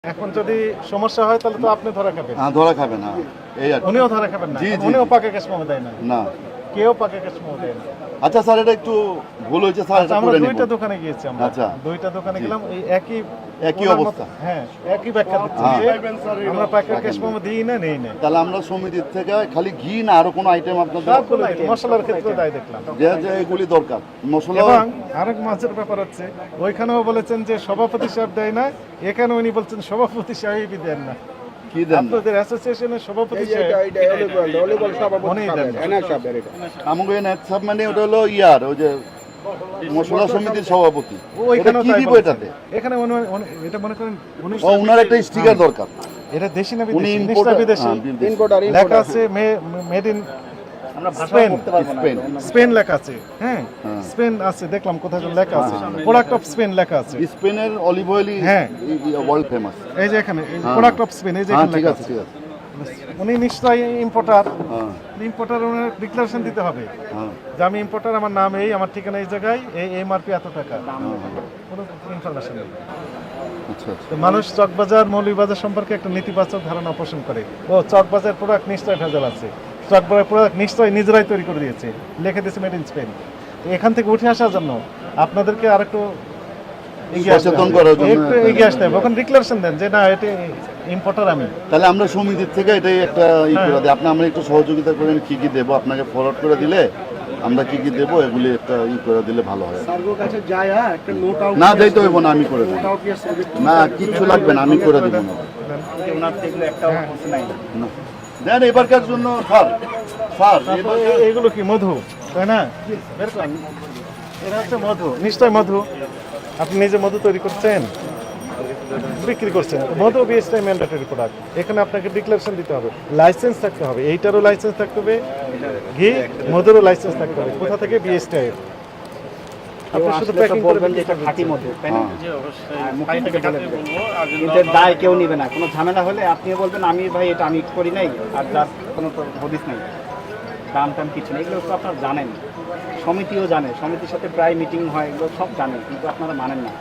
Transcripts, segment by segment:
এখন যদি সমস্যা হয় তাহলে তো আপনি ধরা খাবেন। হ্যাঁ, ধরা খাবে না, এই আর কি। উনিও ধরা খাবেন না, জি, জি, উনিও জি। পাকা কেস মোমো দেয় না, না। কেউ পাকা কেস মোমো দেয় না। আচ্ছা স্যার, এটা একটু ভুল হয়েছে স্যার, আচ্ছা, এটা আমরা করে নিব। দুইটা দোকানে গিয়েছি, আমরা আচ্ছা। দুইটা দোকানে জি। গেলাম, এই একই একই ওনার অবস্থা। মতো- হ্যাঁ, একই ব্যাখ্যা দিচ্ছি হ্যাঁ। যে আমরা পাকা কেস মোমো দিই না, নেই না। তাহলে আমরা সমিতির থেকে খালি ঘি না আরো কোনো আইটেম আপনাদের সবগুলো item, মশলার ক্ষেত্রে তাই দেখলাম। যে যে এগুলি দরকার মশলা। এবং আরেক মাঝের ব্যাপার হচ্ছে, ওইখানেও বলেছেন যে সভাপতি সাহেব দেয় না, এখানে উনি বলছেন সভাপতি সাহেবই দেন না। কি দেন? আপনাদের অ্যাসোসিয়েশনের সভাপতি সাহেব উনিই দেন না। আমাকে নেট সাব মানে ওটা হলো ইয়ার ওই যে মশলা সমিতির সভাপতি। এটা ওইখানেও কি তাই দিব বলেছেন। এটাতে? এখানে এটা মনে করেন ও উনার একটা স্টিকার দরকার। এটা দেশি না উনি বিদেশি? ইম্পোর্টার। নিশ্চয়ই বিদেশি। লেখা আছে মেড ইন স্পেন। স্পেন লেখা আছে, হ্যাঁ, হ্যাঁ। স্পেন আছে, দেখলাম কোথায় যেন লেখা আছে, প্রোডাক্ট অফ স্পেন লেখা আছে। স্পেনের অলিভ অয়েলই হ্যাঁ। World famous. এই যে এখানে হ্যাঁ। প্রোডাক্ট অফ স্পেন, এই যে হ্যাঁ, এখানে ঠিক লেখা আছে, আছে। ঠিক আছে। উনি নিশ্চয়ই ইম্পোর্টার। হ্যাঁ, উনার ডিক্লারেশন দিতে হবে হ্যাঁ, যে আমি ইম্পোর্টার, আমার নাম এই, আমার ঠিকানা এই জায়গায়, এই এমআরপি এত টাকা, হ্যাঁ। কোনো ইনফরমেশন নেই। আচ্ছা, আচ্ছা। তো মানুষ চকবাজার মৌলভীবাজার সম্পর্কে একটা নেতিবাচক ধারণা পোষণ করে, ও চকবাজার প্রোডাক্ট নিশ্চয়ই ভেজাল আছে, চকবাজার প্রোডাক্ট নিশ্চয়ই নিজেরাই তৈরি করে দিয়েছে, লিখে দিয়েছে মেড ইন স্পেন। তো এখান থেকে উঠে আসার জন্য আপনাদেরকে আরেকটু এগিয়ে আসতে সচেতন হবে, করার জন্য। একটু এগিয়ে আসতে হবে। ওখানে ডিক্লারেশন দেন যে না, এটা ইম্পোর্টার আমি। তাহলে আমরা সমিতির থেকে এটাই একটা করে দিই। আপনি আমরা একটু সহযোগিতা করেন, কি কি দেবো আপনাকে ফরওয়ার্ড করে দিলে আমরা কি কি দেবো এগুলি একটা করে দিলে ভালো হয়। না যাইতে হইব না, আমি করে দেবো। না, কিচ্ছু লাগবে না, আমি করে দেবো না। না। দেন এবারকার জন্য স্যার, স্যার এগুলো কি মধু, তাই না? বের করেন। এটা হচ্ছে মধু, নিশ্চয় মধু। আপনি নিজে মধু তৈরি করছেন, বিক্রি করছেন। মধু বিএসটাই ম্যান্ডেটরি প্রোডাক্ট। এখানে আপনাকে ডিক্লারেশন দিতে হবে, লাইসেন্স থাকতে হবে, এইটারও লাইসেন্স থাকতে হবে, ঘি মধুরও লাইসেন্স থাকতে হবে। কোথা থেকে? বিএসটাই। আপনি শুধু প্যাকিং করবেন যে এটা খাঁটি মধু, তাই না? কিন্তু দায় কেউ নিবে না। কোনো ঝামেলা হলে আপনিও বলবেন আমি ভাই এটা আমি করি নাই, আর যার কোনো তো হদিস নেই, দাম টাম কিছু নেই। এগুলো তো আপনারা জানেন, সমিতিও জানে, সমিতির সাথে প্রায় মিটিং হয়, এগুলো সব জানে, কিন্তু আপনারা মানেন না।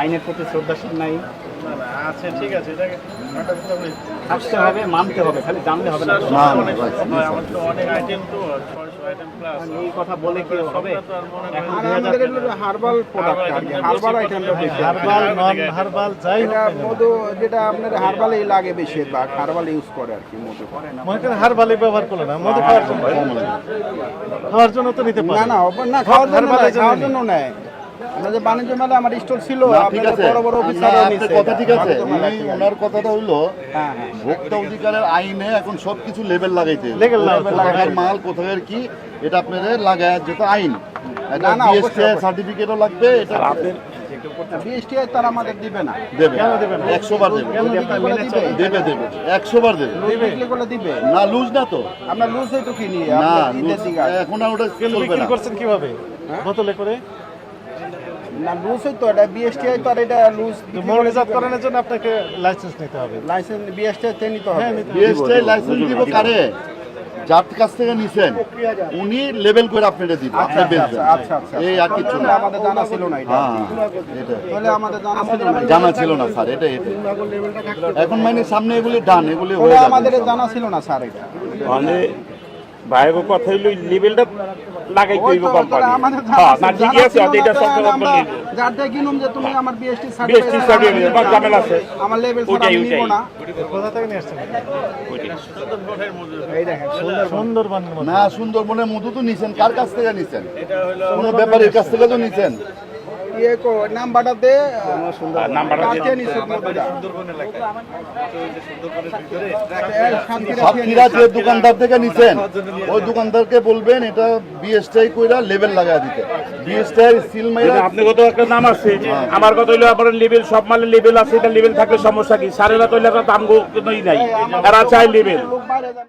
আইনের প্রতি শ্রদ্ধাশীল নাই। আচ্ছা, ঠিক আছে, এটাকে থাকতে হবে, মানতে হবে, খালি জানলে হবে না। না, না, অনেক আইটেম তো 600 আইটেম প্লাস। এই কথা বলে কি হবে? এখন আমাদের এগুলো হার্বাল প্রোডাক্ট আর কি, হার্বাল আইটেমটা বেশি। হার্বাল, নন হার্বাল, যাই হোক এটা না কেন। মধু যেটা আপনার হার্বালই লাগে বেশি, বা হার্বাল ইউজ করে আর কি মধু। মনে করেন হার্বালই ব্যবহার করলো না, মধু খাওয়ার জন্য, খাওয়ার জন্য তো নিতে না পারে। না না, খাওয়ার জন্য হার্বালের নয়, খাওয়ার জন্য জন্য নেয়। আমরা যে বাণিজ্য মেলা আমার স্টোর ছিল, না, ঠিক আপনাদের আছে, বড় বড় না, অফিসারও আপনার নিছে কথা এটা। ঠিক আছে। বাণিজ্য মেলা থেকে। ওনার কথাটা হইলো হ্যাঁ, হ্যাঁ। ভোক্তা অধিকারের আইনে এখন সবকিছু লেবেল লাগাইতে হবে। লেবেল লাগাইতে হবে। কোথাকার মাল কোথাকার কি, এটা আপনাদের লাগায় যেটা আইন। এটা না, না, বিএসটি অবশ্যই। সার্টিফিকেটও লাগবে, এটা বিএসটিআই তারা আমাদের দিবে না। দেবে। কেন দেবে না? 100 বার দেবে। কেন দিবে? মেনে চলে। দেবে, দেবে 100 বার দেবে। লুজ বিক্রি করলে দিবে। না, লুজ না তো। আমরা লুজ হয়তো কিনি, না, আপনার ঈদের লুজ দিকে আসে। এখন আর ওটা কেন চলবে বিক্রি না। করছেন কিভাবে? বোতলে করে? না, লুজ হয়তো এটা বিএসটিআই তো আর এটা লুজ মৌলজাতকরণের জন্য আপনাকে লাইসেন্স নিতে হবে। লাইসেন্স বিএসটিআই তে নিতে হ্যাঁ, হবে। নিতে হবে। বিএসটি লাইসেন্স দিব কারে? যার কাছ থেকে নিছেন উনি লেবেল করে আপনাদের দিবেন, আপনি বেচবেন। আচ্ছা, আচ্ছা। এই আর কিছু না। আমাদের জানা ছিল না এটা। হ্যাঁ, এটা তাহলে আমাদের জানা ছিল না। জানা ছিল না স্যার, এটা এখন মানে সামনে এগুলি ডান, এগুলি হয়ে তাহলে যাবে। আমাদের জানা ছিল না স্যার এটা। মানে ভাইয়ের কথা হইলো লেভেলটা লাগাইতে হইব ওই তো কোম্পানি। তাহলে আমাদের হ্যাঁ, জানা না ছিল ঠিকই আছে, না, এটা তাহলে সরকার আমরা বলে যার থেকে কিনুম যে তুমি আমার বিএসটি বিএসটি সার্টিফিকেট বা ঝামেলা আছে। আমার লেভেল ছাড়া ওইটাই, আমি নিব ওইটাই। না। কোথা থেকে নিয়ে আসছেন? এই দেখেন সুন্দরবনের মধ্যে। না, সুন্দরবনের মধু তো নিছেন, কার কাছ থেকে নিছেন? কোনো ব্যাপারীর কাছ থেকে তো নিছেন। ইয়ে কো নাম্বারটাতে আর নাম্বারটা দিয়ে কাছে নিছে মধুটা। সাতক্ষীরা যে দোকানদার থেকে নিছেন ওই দোকানদারকে বলবেন এটা বিএসটাই কইরা লেবেল লাগায় দিতে। বিএসটাই সিল মাইরা আপনি কত একটা নাম আছে, আমার কথা হইলো আপনার লেভেল, সব মালের লেভেল আছে, এটা লেভেল থাকলে সমস্যা কি? সারেরা তৈলে দাম নাই, এরা চাই লেভেল। লোক বাইরে যান।